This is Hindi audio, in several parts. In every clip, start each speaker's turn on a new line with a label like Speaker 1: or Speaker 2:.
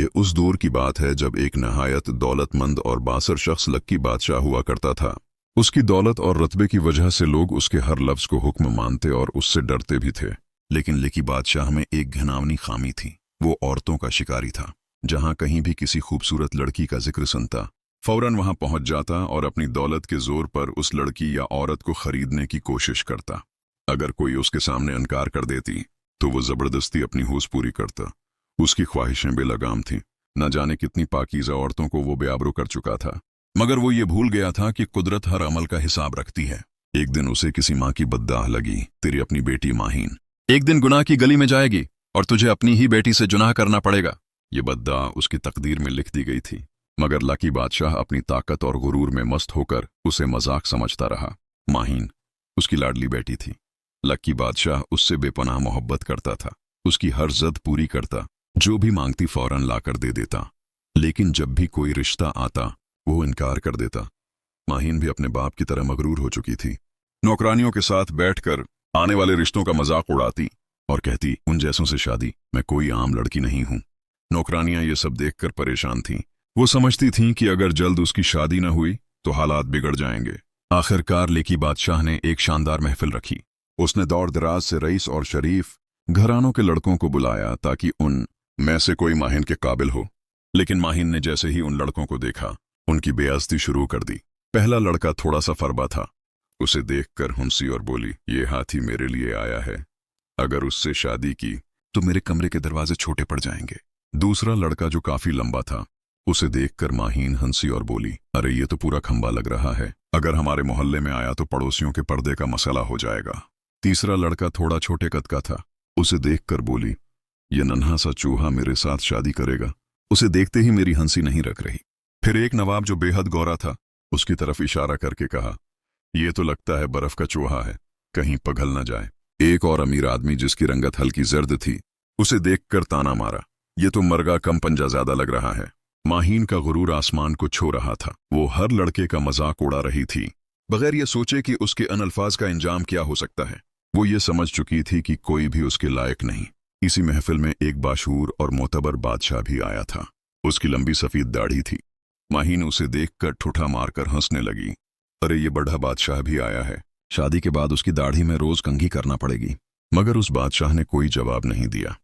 Speaker 1: ये उस दौर की बात है जब एक नहायत दौलतमंद और बासर शख्स लक्की बादशाह हुआ करता था। उसकी दौलत और रतबे की वजह से लोग उसके हर लफ्ज को हुक्म मानते और उससे डरते भी थे। लेकिन लक्की बादशाह में एक घिनौनी खामी थी। वो औरतों का शिकारी था। जहां कहीं भी किसी खूबसूरत लड़की का जिक्र सुनता, फौरन वहां पहुंच जाता और अपनी दौलत के जोर पर उस लड़की या औरत को खरीदने की कोशिश करता। अगर कोई उसके सामने इनकार कर देती तो वो जबरदस्ती अपनी होश पूरी करता। उसकी ख्वाहिशें बेलगाम थीं। न जाने कितनी पाकीज़ा औरतों को वो बेआबरू कर चुका था, मगर वो ये भूल गया था कि कुदरत हर अमल का हिसाब रखती है। एक दिन उसे किसी माँ की बद्दाह लगी, तेरी अपनी बेटी माहीन एक दिन गुनाह की गली में जाएगी और तुझे अपनी ही बेटी से जुनाह करना पड़ेगा। ये बद्दाह उसकी तकदीर में लिख दी गई थी, मगर लकी बादशाह अपनी ताकत और गुरूर में मस्त होकर उसे मजाक समझता रहा। माहीन उसकी लाडली बेटी थी। लकी बादशाह उससे बेपनाह मोहब्बत करता था। उसकी हर जद पूरी करता, जो भी मांगती फौरन लाकर दे देता। लेकिन जब भी कोई रिश्ता आता वो इनकार कर देता। माहीन भी अपने बाप की तरह मगरूर हो चुकी थी। नौकरानियों के साथ बैठकर आने वाले रिश्तों का मजाक उड़ाती और कहती, उन जैसों से शादी, मैं कोई आम लड़की नहीं हूं। नौकरानियां ये सब देखकर परेशान थीं। वो समझती थीं कि अगर जल्द उसकी शादी न हुई तो हालात बिगड़ जाएंगे। आखिरकार लकी बादशाह ने एक शानदार महफिल रखी। उसने दौर दराज से रईस और शरीफ घरानों के लड़कों को बुलाया ताकि उन में से कोई माहीन के काबिल हो। लेकिन माहीन ने जैसे ही उन लड़कों को देखा, उनकी बेइज्जती शुरू कर दी। पहला लड़का थोड़ा सा फरबा था। उसे देखकर हंसी और बोली, ये हाथी मेरे लिए आया है। अगर उससे शादी की तो मेरे कमरे के दरवाजे छोटे पड़ जाएंगे। दूसरा लड़का जो काफी लंबा था, उसे देखकर माहीन हंसी और बोली, अरे ये तो पूरा खंबा लग रहा है। अगर हमारे मोहल्ले में आया तो पड़ोसियों के पर्दे का मसला हो जाएगा। तीसरा लड़का थोड़ा छोटे कद का था। उसे देखकर बोली, ये नन्हा सा चूहा मेरे साथ शादी करेगा। उसे देखते ही मेरी हंसी नहीं रख रही। फिर एक नवाब जो बेहद गोरा था, उसकी तरफ इशारा करके कहा, ये तो लगता है बर्फ का चूहा है, कहीं पिघल न जाए। एक और अमीर आदमी जिसकी रंगत हल्की जर्द थी, उसे देखकर ताना मारा, ये तो मरगा कम पंजा ज्यादा लग रहा है। माहीन का गुरूर आसमान को छू रहा था। वो हर लड़के का मजाक उड़ा रही थी, बगैर ये सोचे कि उसके अन अल्फाज का इंजाम क्या हो सकता है। वो ये समझ चुकी थी कि कोई भी उसके लायक नहीं। इसी महफिल में एक बाशूर और मोतबर बादशाह भी आया था। उसकी लंबी सफेद दाढ़ी थी। माहीन उसे देखकर ठुठा मारकर हंसने लगी, अरे ये बड़ा बादशाह भी आया है। शादी के बाद उसकी दाढ़ी में रोज कंघी करना पड़ेगी। मगर उस बादशाह ने कोई जवाब नहीं दिया।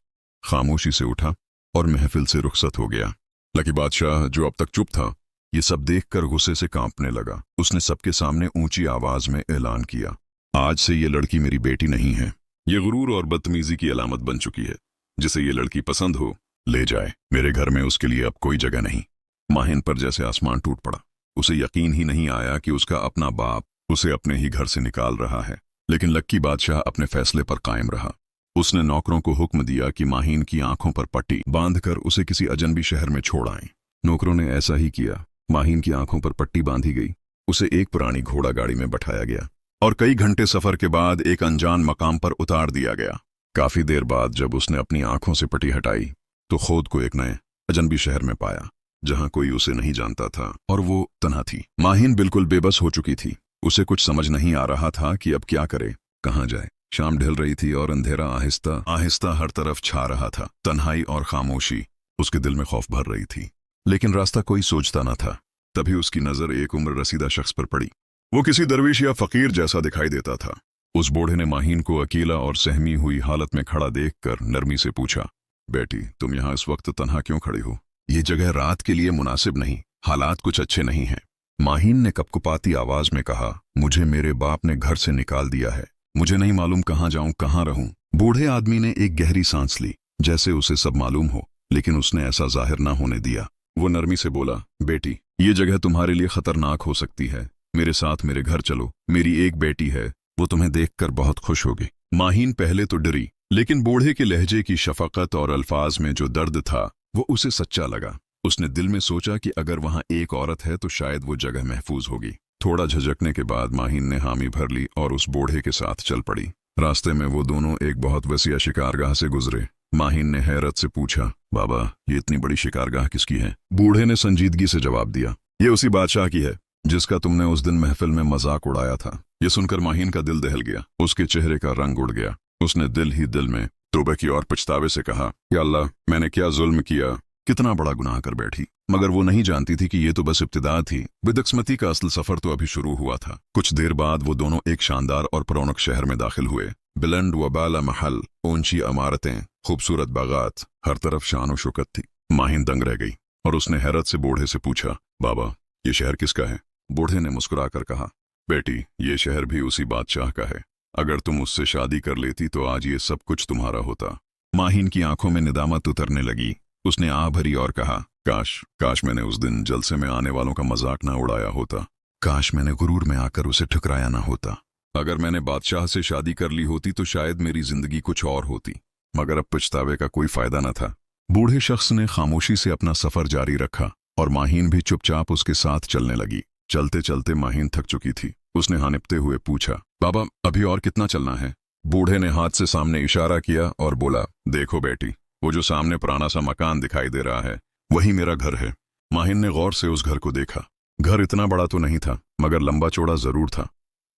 Speaker 1: खामोशी से उठा और महफिल से रुखसत हो गया। लकी बादशाह जो अब तक चुप था, ये सब देखकर गुस्से से कांपने लगा। उसने सबके सामने ऊंची आवाज में ऐलान किया, आज से ये लड़की मेरी बेटी नहीं है। ये गुरूर और बदतमीजी की अलामत बन चुकी है। जिसे ये लड़की पसंद हो ले जाए, मेरे घर में उसके लिए अब कोई जगह नहीं। माहीन पर जैसे आसमान टूट पड़ा। उसे यकीन ही नहीं आया कि उसका अपना बाप उसे अपने ही घर से निकाल रहा है। लेकिन लक्की बादशाह अपने फैसले पर कायम रहा। उसने नौकरों को हुक्म दिया कि माहीन की आंखों पर पट्टी बांधकर उसे किसी अजनबी शहर में छोड़ आएं। नौकरों ने ऐसा ही किया। माहीन की आंखों पर पट्टी बांधी गई। उसे एक पुरानी घोड़ा गाड़ी में बैठाया गया और कई घंटे सफर के बाद एक अनजान मकाम पर उतार दिया गया। काफी देर बाद जब उसने अपनी आंखों से पट्टी हटाई तो खुद को एक नए अजनबी शहर में पाया, जहां कोई उसे नहीं जानता था और वो तन्हा थी। माहीन बिल्कुल बेबस हो चुकी थी। उसे कुछ समझ नहीं आ रहा था कि अब क्या करे, कहां जाए। शाम ढल रही थी और अंधेरा आहिस्ता आहिस्ता हर तरफ छा रहा था। तन्हाई और खामोशी उसके दिल में खौफ भर रही थी, लेकिन रास्ता कोई सोचता न था। तभी उसकी नजर एक उम्र रसीदा शख्स पर पड़ी। वो किसी दरवेश या फकीर जैसा दिखाई देता था। उस बूढ़े ने माहीन को अकेला और सहमी हुई हालत में खड़ा देखकर नरमी से पूछा, बेटी तुम यहाँ इस वक्त तन्हा क्यों खड़ी हो? ये जगह रात के लिए मुनासिब नहीं, हालात कुछ अच्छे नहीं हैं। माहीन ने कपकपाती आवाज में कहा, मुझे मेरे बाप ने घर से निकाल दिया है। मुझे नहीं मालूम कहाँ जाऊं, कहाँ रहूं। बूढ़े आदमी ने एक गहरी सांस ली, जैसे उसे सब मालूम हो, लेकिन उसने ऐसा जाहिर ना होने दिया। वो नरमी से बोला, बेटी ये जगह तुम्हारे लिए खतरनाक हो सकती है। मेरे साथ मेरे घर चलो। मेरी एक बेटी है, वो तुम्हें देखकर बहुत खुश होगी। माहीन पहले तो डरी, लेकिन बूढ़े के लहजे की शफकत और अल्फाज में जो दर्द था वो उसे सच्चा लगा। उसने दिल में सोचा कि अगर वहां एक औरत है तो शायद वो जगह महफूज होगी। थोड़ा झिझकने के बाद माहीन ने हामी भर ली और उस बूढ़े के साथ चल पड़ी। रास्ते में वो दोनों एक बहुत वसीया शिकारगाह से गुजरे। माहीन ने हैरत से पूछा, बाबा ये इतनी बड़ी शिकारगाह किसकी है? बूढ़े ने संजीदगी से जवाब दिया, ये उसी बादशाह की है जिसका तुमने उस दिन महफिल में मजाक उड़ाया था। ये सुनकर माहीन का दिल दहल गया। उसके चेहरे का रंग उड़ गया। उसने दिल ही दिल में तौबा की और पछतावे से कहा, या अल्लाह मैंने क्या जुल्म किया कितना बड़ा गुनाह कर बैठी। मगर वो नहीं जानती थी कि ये तो बस इब्तिदा थी। बदकिस्मती का असल सफर तो अभी शुरू हुआ था। कुछ देर बाद वो दोनों एक शानदार और रौनक शहर में दाखिल हुए। बुलंद व बाला महल, ऊंची इमारतें, खूबसूरत बागात, हर तरफ शान व शौकत थी। माहिन दंग रह गई और उसने हैरत से बूढ़े से पूछा, बाबा ये शहर किसका है? बूढ़े ने मुस्कुराकर कहा, बेटी ये शहर भी उसी बादशाह का है। अगर तुम उससे शादी कर लेती तो आज ये सब कुछ तुम्हारा होता। माहिन की आंखों में निदामत उतरने लगी। उसने आह भरी और कहा, काश मैंने उस दिन जलसे में आने वालों का मजाक ना उड़ाया होता। काश मैंने गुरूर में आकर उसे ठुकराया ना होता। अगर मैंने बादशाह से शादी कर ली होती तो शायद मेरी जिंदगी कुछ और होती। मगर अब पछतावे का कोई फायदा न था। बूढ़े शख्स ने खामोशी से अपना सफर जारी रखा और माहिन भी चुपचाप उसके साथ चलने लगी। चलते चलते माहिन थक चुकी थी। उसने हानिपते हुए पूछा, बाबा अभी और कितना चलना है? बूढ़े ने हाथ से सामने इशारा किया और बोला, देखो बेटी, वो जो सामने पुराना सा मकान दिखाई दे रहा है वही मेरा घर है। माहिन ने गौर से उस घर को देखा। घर इतना बड़ा तो नहीं था मगर लंबा चौड़ा जरूर था।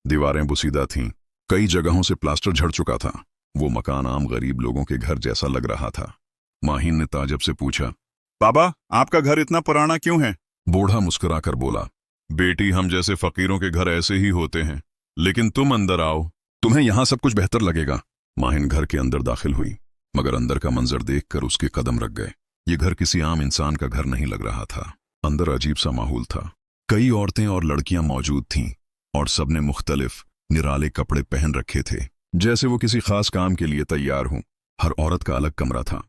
Speaker 1: दीवारें बुसीदा थीं, कई जगहों से प्लास्टर झड़ चुका था। वो मकान आम गरीब लोगों के घर जैसा लग रहा था। माहिन ने ताज्जुब से पूछा, बाबा आपका घर इतना पुराना क्यों है? बूढ़ा मुस्कुराकर बोला, बेटी हम जैसे फकीरों के घर ऐसे ही होते हैं, लेकिन तुम अंदर आओ, तुम्हें यहां सब कुछ बेहतर लगेगा। माहिन घर के अंदर दाखिल हुई मगर अंदर का मंजर देखकर उसके कदम रख गए। ये घर किसी आम इंसान का घर नहीं लग रहा था। अंदर अजीब सा माहौल था। कई औरतें और लड़कियां मौजूद थीं और सबने मुख्तलिफ निराले कपड़े पहन रखे थे, जैसे वो किसी खास काम के लिए तैयार हों। हर औरत का अलग कमरा था।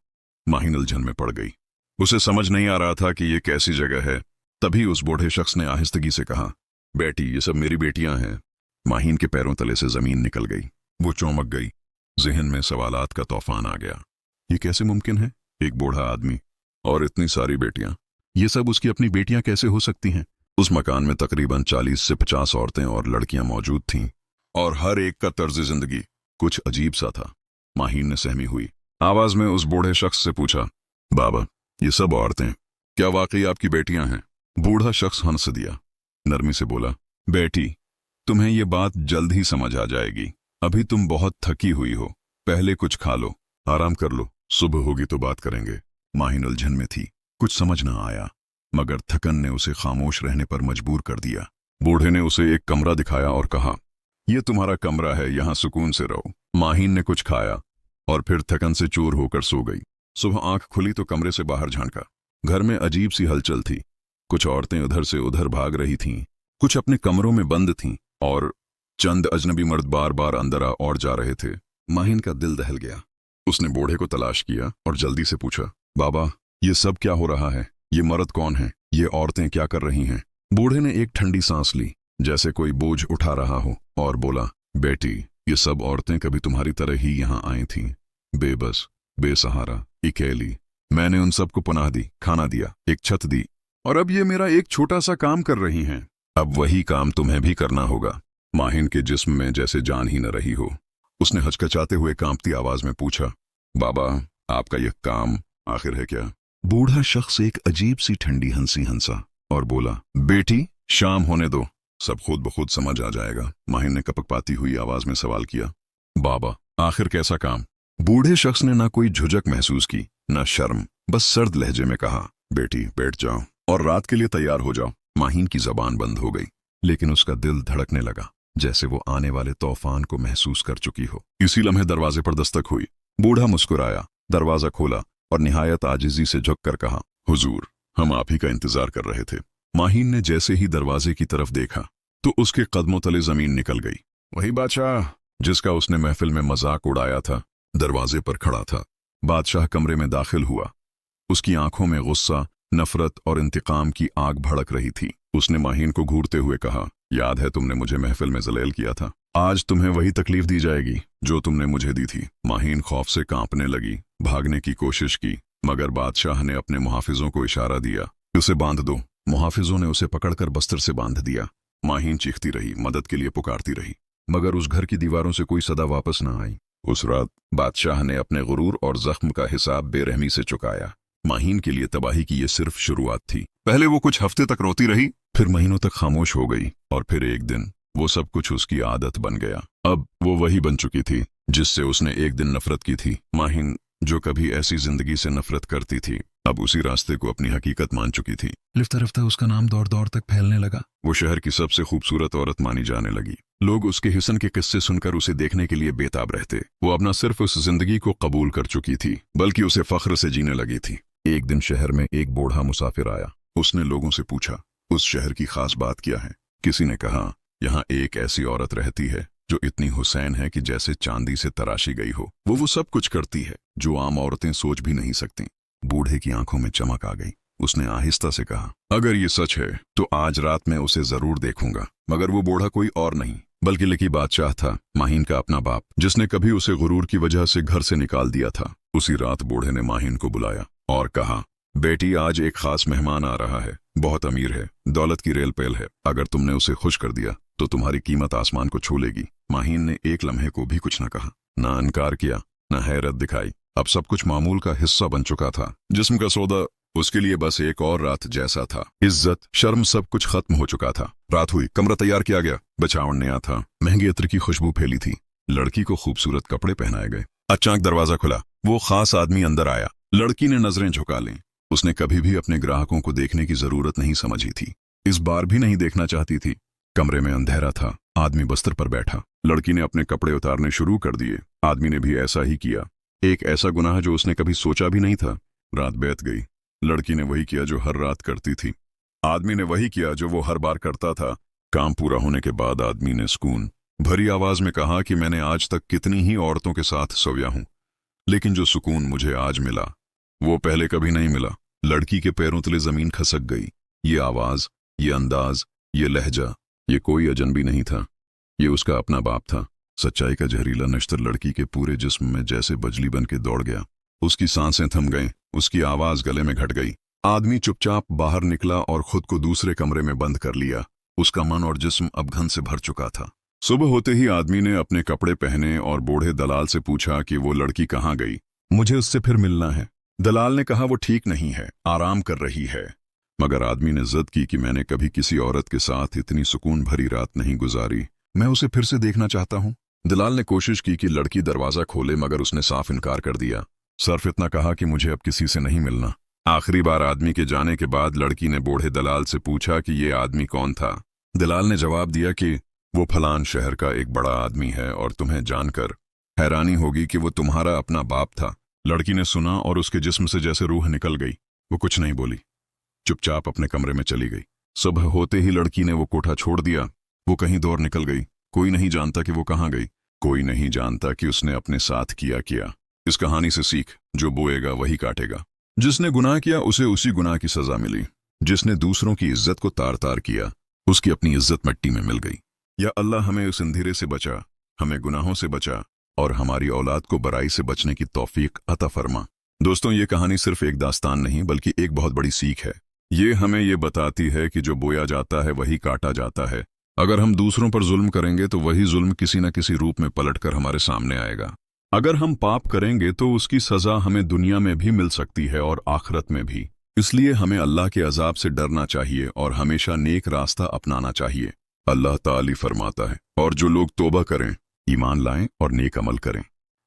Speaker 1: माहिन उलझन में पड़ गई। उसे समझ नहीं आ रहा था कि ये कैसी जगह है। तभी उस बूढ़े शख्स ने आहिस्तगी से कहा, बेटी ये सब मेरी बेटियां हैं। माहिन के पैरों तले से जमीन निकल गई। वो चौंक गई। जहन में सवालात का तूफान आ गया। ये कैसे मुमकिन है? एक बूढ़ा आदमी और इतनी सारी बेटियां, ये सब उसकी अपनी बेटियां कैसे हो सकती हैं? उस मकान में तकरीबन 40 से 50 औरतें और लड़कियां मौजूद थीं और हर एक का तर्ज जिंदगी कुछ अजीब सा था। माहिन ने सहमी हुई आवाज में उस बूढ़े शख्स से पूछा, बाबा ये सब औरतें क्या वाकई आपकी बेटियां हैं? बूढ़ा शख्स हंस दिया, नरमी से बोला, बेटी तुम्हें ये बात जल्द ही समझ आ जाएगी। अभी तुम बहुत थकी हुई हो, पहले कुछ खा लो, आराम कर लो, सुबह होगी तो बात करेंगे। माहिन उलझन में थी। कुछ समझ न आया मगर थकन ने उसे खामोश रहने पर मजबूर कर दिया। बूढ़े ने उसे एक कमरा दिखाया और कहा, यह तुम्हारा कमरा है, यहां सुकून से रहो। माहिन ने कुछ खाया और फिर थकन से चूर होकर सो गई। सुबह आंख खुली तो कमरे से बाहर झांका। घर में अजीब सी हलचल थी। कुछ औरतें उधर से उधर भाग रही थीं, कुछ अपने कमरों में बंद थीं और चंद अजनबी मर्द बार बार अंदर आ और जा रहे थे। माहिन का दिल दहल गया। उसने बूढ़े को तलाश किया और जल्दी से पूछा, बाबा ये सब क्या हो रहा है? ये मर्द कौन है? ये औरतें क्या कर रही हैं? बूढ़े ने एक ठंडी सांस ली, जैसे कोई बोझ उठा रहा हो, और बोला, बेटी ये सब औरतें कभी तुम्हारी तरह ही यहाँ आई थीं, बेबस, बेसहारा, अकेली। मैंने उन सबको पनाह दी, खाना दिया, एक छत दी, और अब ये मेरा एक छोटा सा काम कर रही हैं। अब वही काम तुम्हें भी करना होगा। माहिन के जिस्म में जैसे जान ही न रही हो। उसने हचकचाते हुए कांपती आवाज में पूछा, बाबा आपका यह काम आखिर है क्या? बूढ़ा शख्स एक अजीब सी ठंडी हंसी हंसा और बोला, बेटी शाम होने दो, सब खुद ब खुद समझ आ जाएगा। माहिन ने कपकपाती हुई आवाज में सवाल किया, बाबा आखिर कैसा काम? बूढ़े शख्स ने ना कोई झुझक महसूस की न शर्म, बस सर्द लहजे में कहा, बेटी बैठ जाओ और रात के लिए तैयार हो जाओ। माहिन की जबान बंद हो गई, लेकिन उसका दिल धड़कने लगा, जैसे वो आने वाले तूफान को महसूस कर चुकी हो। इसी लम्हे दरवाजे पर दस्तक हुई। बूढ़ा मुस्कुराया, दरवाजा खोला और निहायत आजिजी से झुककर कहा, हुजूर हम आप ही का इंतजार कर रहे थे। माहिन ने जैसे ही दरवाजे की तरफ देखा तो उसके कदमों तले जमीन निकल गई। वही बादशाह जिसका उसने महफिल में मजाक उड़ाया था दरवाजे पर खड़ा था। बादशाह कमरे में दाखिल हुआ। उसकी आंखों में गुस्सा, नफरत और इंतकाम की आग भड़क रही थी। उसने माहिन को घूरते हुए कहा, याद है तुमने मुझे महफिल में जलील किया था? आज तुम्हें वही तकलीफ दी जाएगी जो तुमने मुझे दी थी। माहिन खौफ से कांपने लगी, भागने की कोशिश की, मगर बादशाह ने अपने मुहाफिजों को इशारा दिया, उसे बांध दो। मुहाफिजों ने उसे पकड़कर बस्तर से बांध दिया। माहिन चीखती रही, मदद के लिए पुकारती रही, मगर उस घर की दीवारों से कोई सदा वापस न आई। उस रात बादशाह ने अपने गुरूर और जख्म का हिसाब बेरहमी से चुकाया। माहिन के लिए तबाही की ये सिर्फ शुरुआत थी। पहले वो कुछ हफ्ते तक रोती रही, फिर महीनों तक खामोश हो गई, और फिर एक दिन वो सब कुछ उसकी आदत बन गया। अब वो वही बन चुकी थी जिससे उसने एक दिन नफरत की थी। माहिन जो कभी ऐसी जिंदगी से नफरत करती थी, अब उसी रास्ते को अपनी हकीकत मान चुकी थी। लिफ्ता रफ्ता उसका नाम दौर दौर तक फैलने लगा। वो शहर की सबसे खूबसूरत औरत मानी जाने लगी। लोग उसके हिसन के किस्से सुनकर उसे देखने के लिए बेताब रहते। वो अपना सिर्फ उस जिंदगी को कबूल कर चुकी थी, बल्कि उसे फख्र से जीने लगी थी। एक दिन शहर में एक बूढ़ा मुसाफिर आया। उसने लोगों से पूछा, उस शहर की खास बात क्या है? किसी ने कहा, यहाँ एक ऐसी औरत रहती है जो इतनी हुसैन है कि जैसे चांदी से तराशी गई हो। वो सब कुछ करती है जो आम औरतें सोच भी नहीं सकती। बूढ़े की आंखों में चमक आ गई। उसने आहिस्ता से कहा, अगर ये सच है तो आज रात मैं उसे जरूर देखूंगा। मगर वो बूढ़ा कोई और नहीं बल्कि लकी बादशाह था, माहिन का अपना बाप, जिसने कभी उसे गुरूर की वजह से घर से निकाल दिया था। उसी रात बूढ़े ने माहिन को बुलाया और कहा, बेटी, आज एक खास मेहमान आ रहा है। बहुत अमीर है, दौलत की रेल पेल है। अगर तुमने उसे खुश कर दिया तो तुम्हारी कीमत आसमान को छू लेगी। माहिन ने एक लम्हे को भी कुछ न कहा, ना इनकार किया, न हैरत दिखाई। अब सब कुछ मामूल का हिस्सा बन चुका था। जिस्म का सौदा उसके लिए बस एक और रात जैसा था। इज्जत, शर्म, सब कुछ खत्म हो चुका था। रात हुई, कमरा तैयार किया गया, बिछावन नया था, महंगे इत्र की खुशबू फैली थी। लड़की को खूबसूरत कपड़े पहनाए गए। अचानक दरवाजा खुला। वो खास आदमी अंदर आया। लड़की ने नजरें झुका लीं। उसने कभी भी अपने ग्राहकों को देखने की जरूरत नहीं समझी थी, इस बार भी नहीं देखना चाहती थी। कमरे में अंधेरा था। आदमी बस्तर पर बैठा। लड़की ने अपने कपड़े उतारने शुरू कर दिए। आदमी ने भी ऐसा ही किया। एक ऐसा गुनाह जो उसने कभी सोचा भी नहीं था। रात बीत गई। लड़की ने वही किया जो हर रात करती थी। आदमी ने वही किया जो वो हर बार करता था। काम पूरा होने के बाद आदमी ने सुकून भरी आवाज में कहा कि मैंने आज तक कितनी ही औरतों के साथ सोया हूं, लेकिन जो सुकून मुझे आज मिला वो पहले कभी नहीं मिला। लड़की के पैरों तले जमीन खसक गई। ये आवाज, ये अंदाज, ये लहजा, ये कोई अजनबी नहीं था। ये उसका अपना बाप था। सच्चाई का जहरीला नश्तर लड़की के पूरे जिस्म में जैसे बजली बन के दौड़ गया। उसकी सांसें थम गईं, उसकी आवाज गले में घट गई। आदमी चुपचाप बाहर निकला और खुद को दूसरे कमरे में बंद कर लिया। उसका मन और जिस्म अब घन से भर चुका था। सुबह होते ही आदमी ने अपने कपड़े पहने और बूढ़े दलाल से पूछा कि वो लड़की कहाँ गई, मुझे उससे फिर मिलना है। दलाल ने कहा वो ठीक नहीं है, आराम कर रही है। मगर आदमी ने जिद की कि मैंने कभी किसी औरत के साथ इतनी सुकून भरी रात नहीं गुजारी, मैं उसे फिर से देखना चाहता हूँ। दलाल ने कोशिश की कि लड़की दरवाजा खोले, मगर उसने साफ इनकार कर दिया। सिर्फ इतना कहा कि मुझे अब किसी से नहीं मिलना। आखिरी बार आदमी के जाने के बाद लड़की ने बूढ़े दलाल से पूछा कि ये आदमी कौन था। दलाल ने जवाब दिया कि वो फलान शहर का एक बड़ा आदमी है और तुम्हें जानकर हैरानी होगी कि वो तुम्हारा अपना बाप था। लड़की ने सुना और उसके जिस्म से जैसे रूह निकल गई। वो कुछ नहीं बोली, चुपचाप अपने कमरे में चली गई। सुबह होते ही लड़की ने वो कोठा छोड़ दिया। वो कहीं दूर निकल गई। कोई नहीं जानता कि वो कहाँ गई। कोई नहीं जानता कि उसने अपने साथ किया। इस कहानी से सीख, जो बोएगा वही काटेगा। जिसने गुनाह किया उसे उसी गुनाह की सजा मिली। जिसने दूसरों की इज्जत को तार तार किया उसकी अपनी इज्जत मिट्टी में मिल गई। या अल्लाह हमें उस अंधेरे से बचा, हमें गुनाहों से बचा और हमारी औलाद को बुराई से बचने की तौफीक अता फरमा। दोस्तों, ये कहानी सिर्फ एक दास्तान नहीं बल्कि एक बहुत बड़ी सीख है। ये हमें ये बताती है कि जो बोया जाता है वही काटा जाता है। अगर हम दूसरों पर जुल्म करेंगे तो वही जुल्म किसी न किसी रूप में पलटकर हमारे सामने आएगा। अगर हम पाप करेंगे तो उसकी सजा हमें दुनिया में भी मिल सकती है और आखिरत में भी। इसलिए हमें अल्लाह के अजाब से डरना चाहिए और हमेशा नेक रास्ता अपनाना चाहिए। अल्लाह ताली फरमाता है, और जो लोग तौबा करें, ईमान लाएं और नेक अमल करें,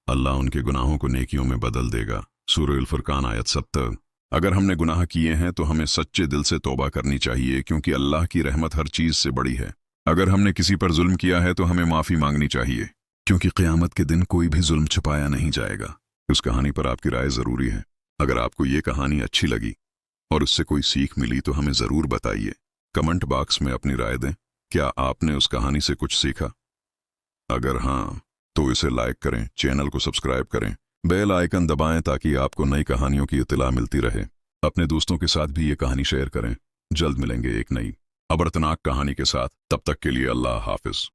Speaker 1: अल्लाह उनके गुनाहों को नेकियों में बदल देगा। सूरह अल फुरकान आयत 70। अगर हमने गुनाह किए हैं तो हमें सच्चे दिल से तौबा करनी चाहिए, क्योंकि अल्लाह की रहमत हर चीज से बड़ी है। अगर हमने किसी पर जुल्म किया है तो हमें माफी मांगनी चाहिए, क्योंकि क़यामत के दिन कोई भी जुल्म छुपाया नहीं जाएगा। उस कहानी पर आपकी राय जरूरी है। अगर आपको ये कहानी अच्छी लगी और उससे कोई सीख मिली तो हमें जरूर बताइए। कमेंट बॉक्स में अपनी राय दें। क्या आपने उस कहानी से कुछ सीखा? अगर हाँ तो इसे लाइक करें, चैनल को सब्सक्राइब करें, बेल आइकन दबाएं ताकि आपको नई कहानियों की इत्तला मिलती रहे। अपने दोस्तों के साथ भी ये कहानी शेयर करें। जल्द मिलेंगे एक नई अबरतनाक कहानी के साथ। तब तक के लिए अल्लाह हाफिज।